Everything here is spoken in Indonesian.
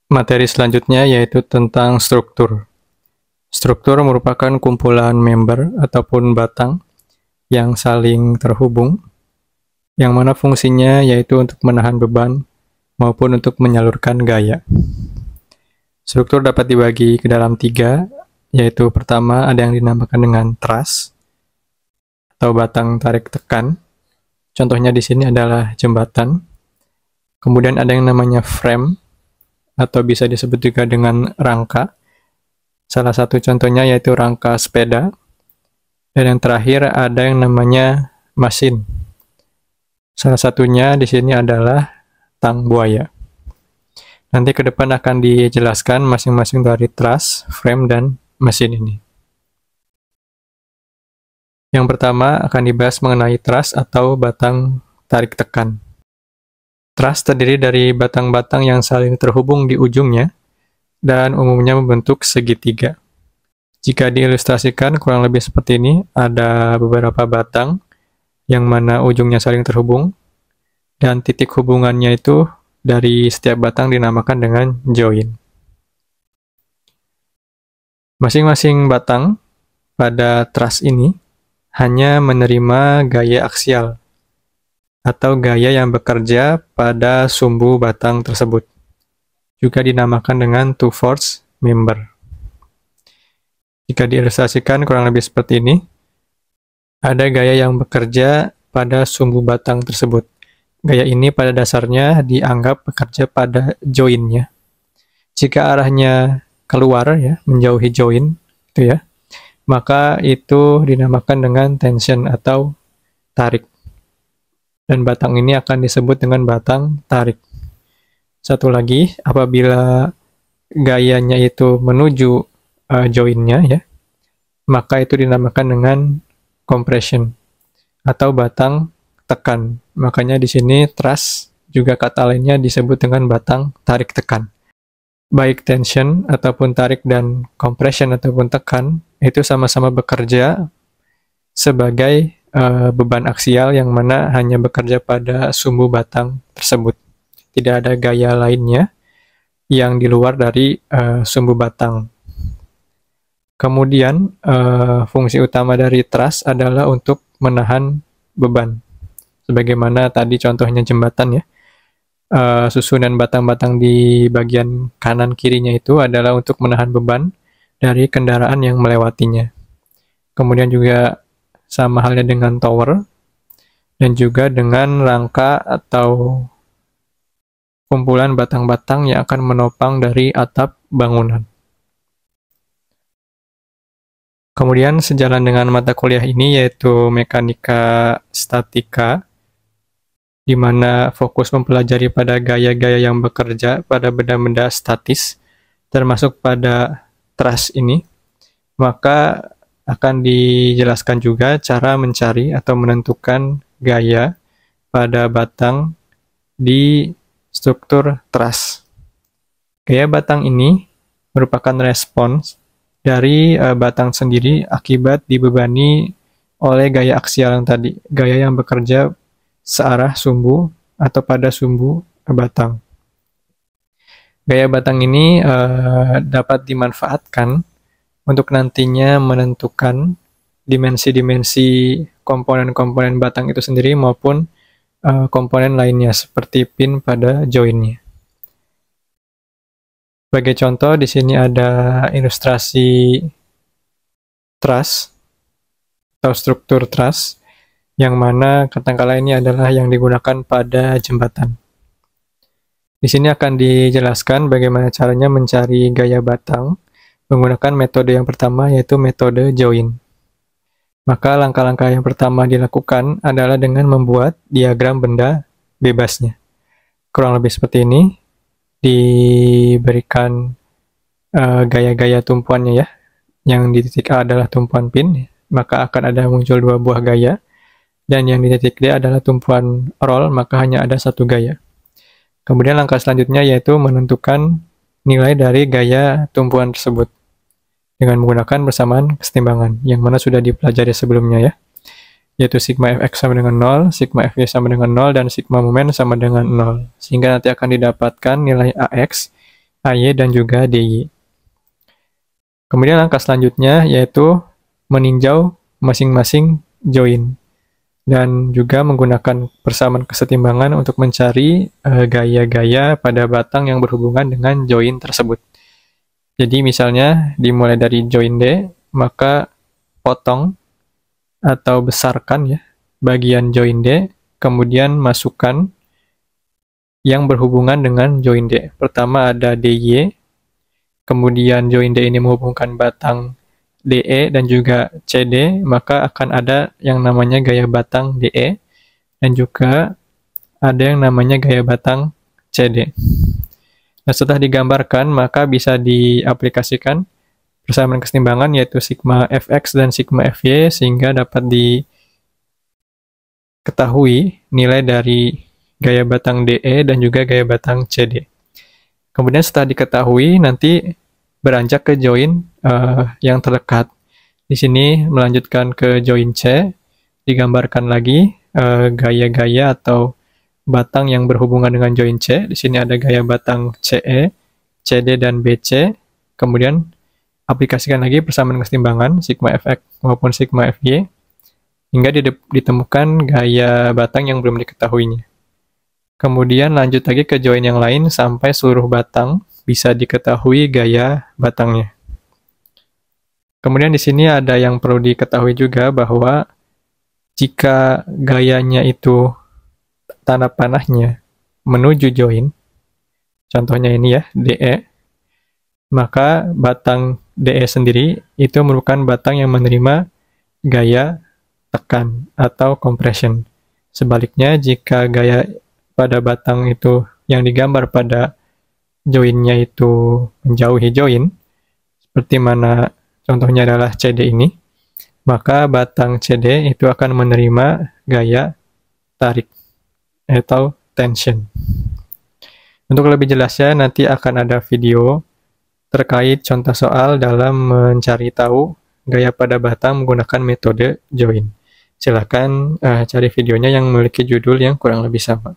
Materi selanjutnya yaitu tentang struktur. Struktur merupakan kumpulan member ataupun batang yang saling terhubung, yang mana fungsinya yaitu untuk menahan beban maupun untuk menyalurkan gaya. Struktur dapat dibagi ke dalam 3, yaitu pertama ada yang dinamakan dengan truss atau batang tarik tekan. Contohnya di sini adalah jembatan. Kemudian ada yang namanya frame atau bisa disebut juga dengan rangka. Salah satu contohnya yaitu rangka sepeda. Dan yang terakhir ada yang namanya mesin. Salah satunya di sini adalah tang buaya. Nanti ke depan akan dijelaskan masing-masing dari truss, frame, dan mesin ini. Yang pertama akan dibahas mengenai truss atau batang tarik tekan. Truss terdiri dari batang-batang yang saling terhubung di ujungnya dan umumnya membentuk segitiga. Jika diilustrasikan kurang lebih seperti ini, ada beberapa batang yang mana ujungnya saling terhubung dan titik hubungannya itu dari setiap batang dinamakan dengan join. Masing-masing batang pada truss ini hanya menerima gaya aksial atau gaya yang bekerja pada sumbu batang tersebut. Juga dinamakan dengan two-force member. Jika diilustrasikan kurang lebih seperti ini, ada gaya yang bekerja pada sumbu batang tersebut. Gaya ini pada dasarnya dianggap bekerja pada join-nya. Jika arahnya keluar ya, menjauhi join, itu ya, maka itu dinamakan dengan tension atau tarik. Dan batang ini akan disebut dengan batang tarik. Satu lagi, apabila gayanya itu menuju join-nya ya, maka itu dinamakan dengan compression atau batang tekan. Makanya di sini truss juga kata lainnya disebut dengan batang tarik tekan. Baik tension ataupun tarik dan compression ataupun tekan itu sama-sama bekerja sebagai beban aksial yang mana hanya bekerja pada sumbu batang tersebut. Tidak ada gaya lainnya yang di luar dari sumbu batang. Kemudian fungsi utama dari truss adalah untuk menahan beban. Sebagaimana tadi contohnya jembatan ya. Susunan batang-batang di bagian kanan kirinya itu adalah untuk menahan beban dari kendaraan yang melewatinya. Kemudian juga sama halnya dengan tower dan juga dengan rangka atau kumpulan batang-batang yang akan menopang dari atap bangunan. Kemudian sejalan dengan mata kuliah ini yaitu mekanika statika, di mana fokus mempelajari pada gaya-gaya yang bekerja pada benda-benda statis, termasuk pada truss ini, maka akan dijelaskan juga cara mencari atau menentukan gaya pada batang di struktur truss. Gaya batang ini merupakan respons dari batang sendiri akibat dibebani oleh gaya aksial yang tadi, gaya yang bekerja searah sumbu atau pada sumbu batang. Gaya batang ini dapat dimanfaatkan untuk nantinya menentukan dimensi-dimensi komponen-komponen batang itu sendiri maupun komponen lainnya seperti pin pada joinnya. Sebagai contoh di sini ada ilustrasi truss atau struktur truss yang mana katakanlah ini adalah yang digunakan pada jembatan. Di sini akan dijelaskan bagaimana caranya mencari gaya batang menggunakan metode yang pertama yaitu metode join. Maka langkah-langkah yang pertama dilakukan adalah dengan membuat diagram benda bebasnya. Kurang lebih seperti ini, diberikan gaya-gaya tumpuannya ya. Yang di titik A adalah tumpuan pin, maka akan ada muncul 2 buah gaya. Dan yang di titik D adalah tumpuan roll, maka hanya ada 1 gaya. Kemudian langkah selanjutnya yaitu menentukan nilai dari gaya tumpuan tersebut dengan menggunakan persamaan kesetimbangan yang mana sudah dipelajari sebelumnya ya, yaitu sigma fx sama dengan 0, sigma fy sama dengan 0, dan sigma momen sama dengan 0, sehingga nanti akan didapatkan nilai ax AY dan juga DY. Kemudian langkah selanjutnya yaitu meninjau masing-masing join dan juga menggunakan persamaan kesetimbangan untuk mencari gaya-gaya pada batang yang berhubungan dengan join tersebut. Jadi misalnya dimulai dari join D, maka potong atau besarkan ya bagian join D, kemudian masukkan yang berhubungan dengan join D. Pertama ada DY, kemudian join D ini menghubungkan batang DE dan juga CD, maka akan ada yang namanya gaya batang DE dan juga ada yang namanya gaya batang CD. Nah, setelah digambarkan, maka bisa diaplikasikan persamaan kesetimbangan yaitu sigma fx dan sigma fy sehingga dapat diketahui nilai dari gaya batang DE dan juga gaya batang CD. Kemudian setelah diketahui, nanti beranjak ke join yang terdekat. Di sini melanjutkan ke join C, digambarkan lagi gaya-gaya atau batang yang berhubungan dengan join C. Di sini ada gaya batang CE, CD, dan BC. Kemudian aplikasikan lagi persamaan kesetimbangan sigma fx maupun sigma fy hingga ditemukan gaya batang yang belum diketahuinya. Kemudian lanjut lagi ke join yang lain sampai seluruh batang bisa diketahui gaya batangnya. Kemudian di sini ada yang perlu diketahui juga bahwa jika gayanya itu tanda panahnya menuju join, contohnya ini ya, DE, maka batang DE sendiri itu merupakan batang yang menerima gaya tekan atau compression. Sebaliknya, jika gaya pada batang itu yang digambar pada joinnya itu menjauhi join, seperti mana contohnya adalah CD ini, maka batang CD itu akan menerima gaya tarik atau tension. Untuk lebih jelasnya, nanti akan ada video terkait contoh soal dalam mencari tahu gaya pada batang menggunakan metode join. Silakan cari videonya yang memiliki judul yang kurang lebih sama.